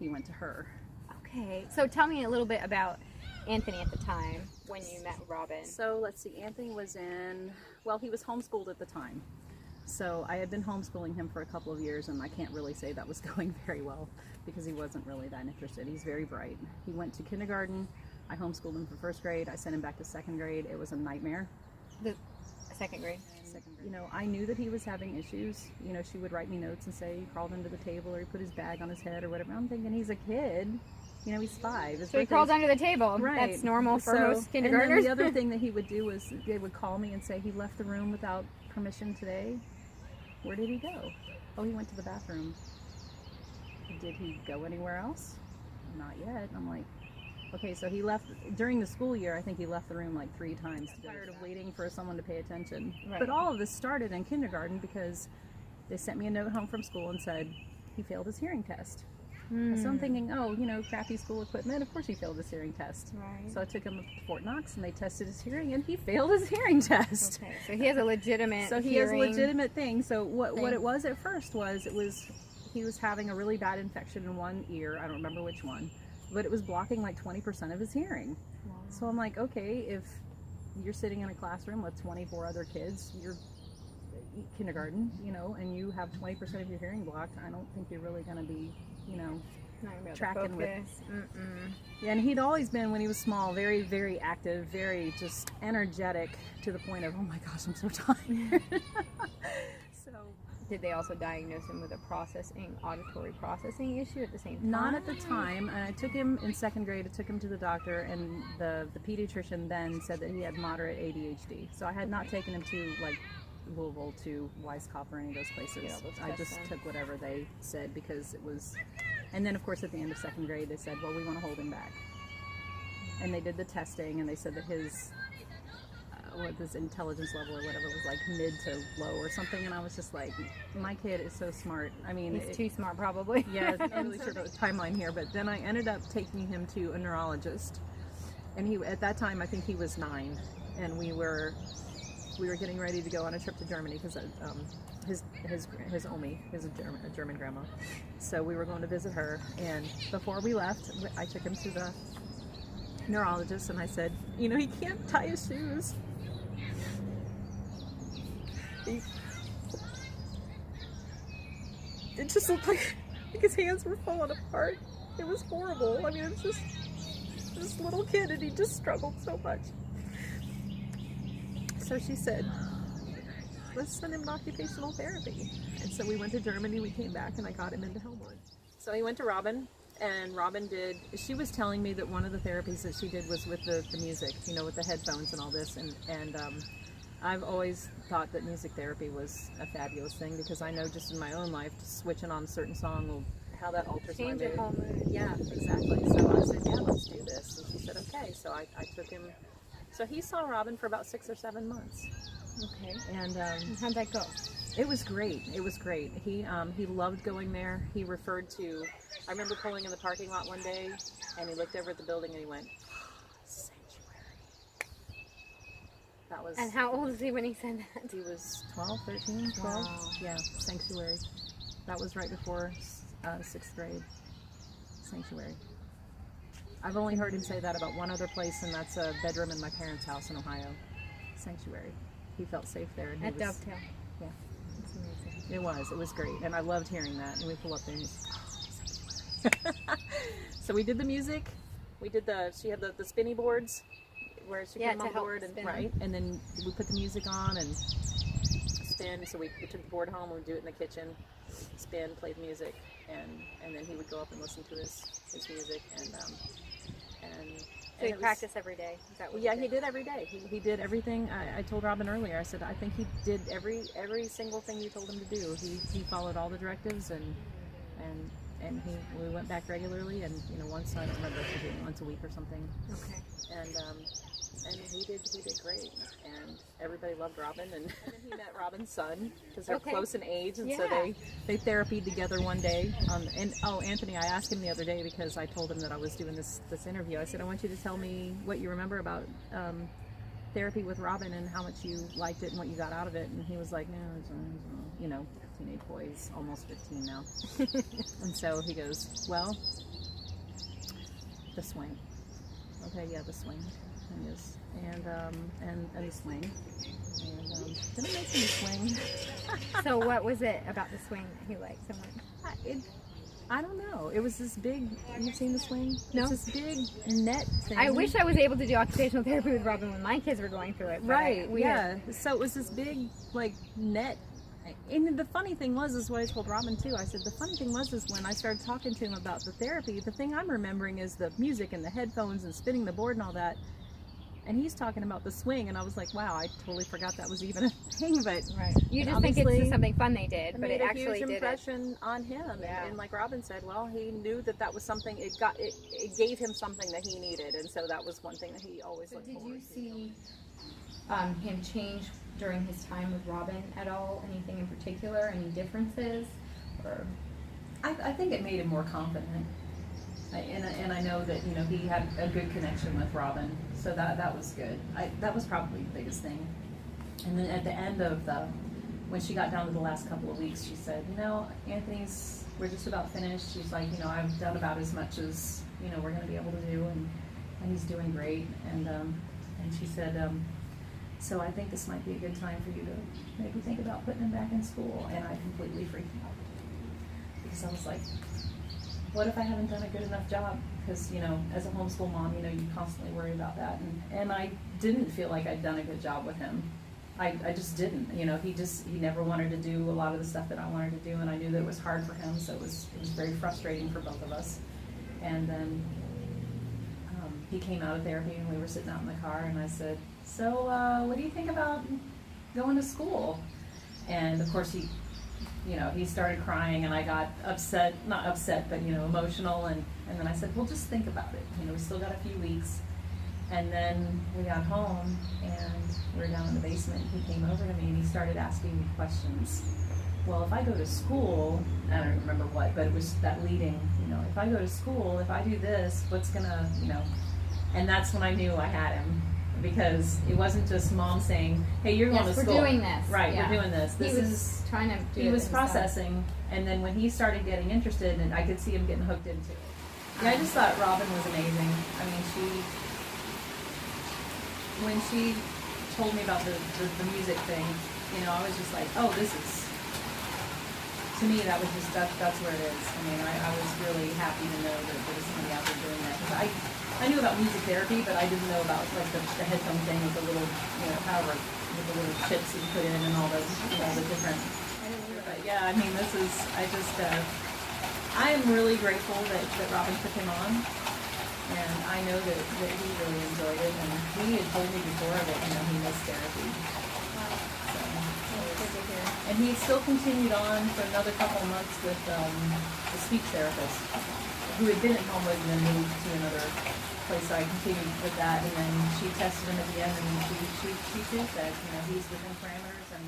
he went to her. Okay, so tell me a little bit about Anthony at the time when you met Robin. So let's see, Anthony was he was homeschooled at the time. So I had been homeschooling him for a couple of years, and I can't really say that was going very well because he wasn't really that interested. He's very bright. He went to kindergarten. I homeschooled him for first grade. I sent him back to second grade. It was a nightmare. The second grade? Second grade. You know, I knew that he was having issues. You know, she would write me notes and say he crawled under the table or he put his bag on his head or whatever. I'm thinking he's a kid. You know, he's 5. So he crawled under the table. Right. That's normal for most kindergartners. And then the other thing that he would do was they would call me and say he left the room without permission today. Where did he go? Oh, he went to the bathroom. Did he go anywhere else? Not yet. I'm like, okay, so he left during the school year. I think he left the room like 3 times. Tired of waiting for someone to pay attention. Right. But all of this started in kindergarten because they sent me a note home from school and said he failed his hearing test. So I'm thinking, oh, you know, crappy school equipment. Of course he failed his hearing test. Right. So I took him up to Fort Knox and they tested his hearing and he failed his hearing test. Okay, so he has a legitimate So he hearing. has a legitimate thing. So what it was at first was he was having a really bad infection in one ear. I don't remember which one. But it was blocking like 20% of his hearing. Wow. So I'm like, okay, if you're sitting in a classroom with 24 other kids, you're kindergarten, you know, and you have 20% of your hearing blocked, I don't think you're really going to be, you know, tracking with. Yeah, and he'd always been, when he was small, very, very active, very just energetic to the point of, oh my gosh, I'm so tired. So, did they also diagnose him with a auditory processing issue at the same time? Not at the time. And I took him in second grade. I took him to the doctor, and the pediatrician then said that he had moderate ADHD. So I had not taken him to like Louisville, to Weisskopf, or any of those places. Yeah, I just took whatever they said because it was. And then, of course, at the end of second grade, they said, well, we want to hold him back. And they did the testing, and they said that his intelligence level or whatever was like mid to low or something. And I was just like, my kid is so smart. I mean, he's too smart, probably. Yeah, I'm really sure about the timeline here. But then I ended up taking him to a neurologist. And at that time, I think he was 9. And we were getting ready to go on a trip to Germany because his Omi is a German grandma. So we were going to visit her, and before we left, I took him to the neurologist, and I said, you know, he can't tie his shoes. It just looked like his hands were falling apart. It was horrible. I mean, it's just this little kid, and he just struggled so much. So she said, let's send him to occupational therapy. And so we went to Germany, we came back, and I got him into Helmwood. So he went to Robin, and Robin she was telling me that one of the therapies that she did was with the music, you know, with the headphones and all this, and I've always thought that music therapy was a fabulous thing because I know just in my own life, just switching on a certain song will, how that alters my mood. Yeah, exactly. So I said, yeah, let's do this. And she said, okay. So I took him. So he saw Robin for about 6 or 7 months. Okay. And how'd that go? It was great. It was great. He loved going there. He referred to, I remember pulling in the parking lot one day, and he looked over at the building and he went, sanctuary. That was. And how old was he when he said that? He was 12, 13, 12. Wow. Yeah, sanctuary. That was right before 6th grade. Sanctuary. I've only heard him say that about one other place, and that's a bedroom in my parents' house in Ohio. Sanctuary. He felt safe there. And at Dovetail. Yeah. That's amazing. It was great. And I loved hearing that. And we pull up there and he's, so we did the music. She had the spinny boards where she put them on board. And, right. And then we put the music on and spin. So we took the board home and we'd do it in the kitchen. Spin, play the music. And then he would go up and listen to his music. So he practiced every day? Is that what he did every day. He did everything. I told Robin earlier, I said, I think he did every single thing you told him to do. He followed all the directives, and we went back regularly, and you know, once, I don't remember if he did once a week or something. Okay. And he did great, and everybody loved Robin, and then he met Robin's son, because they're close in age, and so they therapied together one day. Anthony, I asked him the other day, because I told him that I was doing this interview. I said, I want you to tell me what you remember about therapy with Robin and how much you liked it and what you got out of it. And he was like, no, you know, teenage boy, he's almost 15 now. And so he goes, well, The swing. Okay, yeah, the swing. Yes. And the swing. And did I mention the swing? So what was it about the swing that he liked so much? I don't know. It was this big. You've seen the swing? No. It's this big net thing. I wish I was able to do occupational therapy with Robin when my kids were going through it. Right. Yeah. So it was this big like net. And the funny thing was, is what I told Robin too. I said the funny thing was, is when I started talking to him about the therapy, the thing I'm remembering is the music and the headphones and spinning the board and all that. And he's talking about the swing, and I was like, wow, I totally forgot that was even a thing. But right, you just think it's just something fun they did, but it actually did a huge impression on him. Yeah. And like Robin said, well, he knew that was something. It gave him something that he needed, and so that was one thing that he always looked forward to. Did you see him change during his time with Robin at all? Anything in particular? Any differences? Or I think it made him more confident. And I know that he had a good connection with Robin, so that was good. That was probably the biggest thing. And then at the end of when she got down to the last couple of weeks, she said, we're just about finished. She's like, I've done about as much as we're going to be able to do, and he's doing great. And she said, so I think this might be a good time for you to maybe think about putting him back in school. And I completely freaked out because I was like, what if I haven't done a good enough job? Because, as a homeschool mom, you constantly worry about that. And I didn't feel like I'd done a good job with him. I just didn't. He never wanted to do a lot of the stuff that I wanted to do, and I knew that it was hard for him, so it was very frustrating for both of us. And then he came out of therapy, and we were sitting out in the car, and I said, so what do you think about going to school? And of course he started crying, and I got upset, not upset, but emotional, and then I said, well, just think about it. We still got a few weeks. And then we got home, and we were down in the basement. He came over to me, and he started asking me questions. Well, if I go to school, I don't remember what, but it was that leading, if I go to school, if I do this, what's gonna, and that's when I knew I had him. Because it wasn't just mom saying, hey, you're going to school. We're doing this. Right, yeah. We're doing this. He was trying to do it. He was processing, and then when he started getting interested, and I could see him getting hooked into it. Yeah, I just thought Robin was amazing. I mean, when she told me about the music thing, I was just like, oh, this is, to me, that was just, that's where it is. I mean, I was really happy to know that there was somebody out there doing that. Because I knew about music therapy, but I didn't know about like the headphone thing with the little, power, with the little chips that you put in and all those, the different. But yeah, I mean, I am really grateful that Robin took him on, and I know that he really enjoyed it, and he had told me before that he missed therapy. So, and he still continued on for another couple of months with the speech therapist, who had been at Homewood and then moved to another place. So I continued with that, and then she tested him at the end, and she too said, he's within parameters, and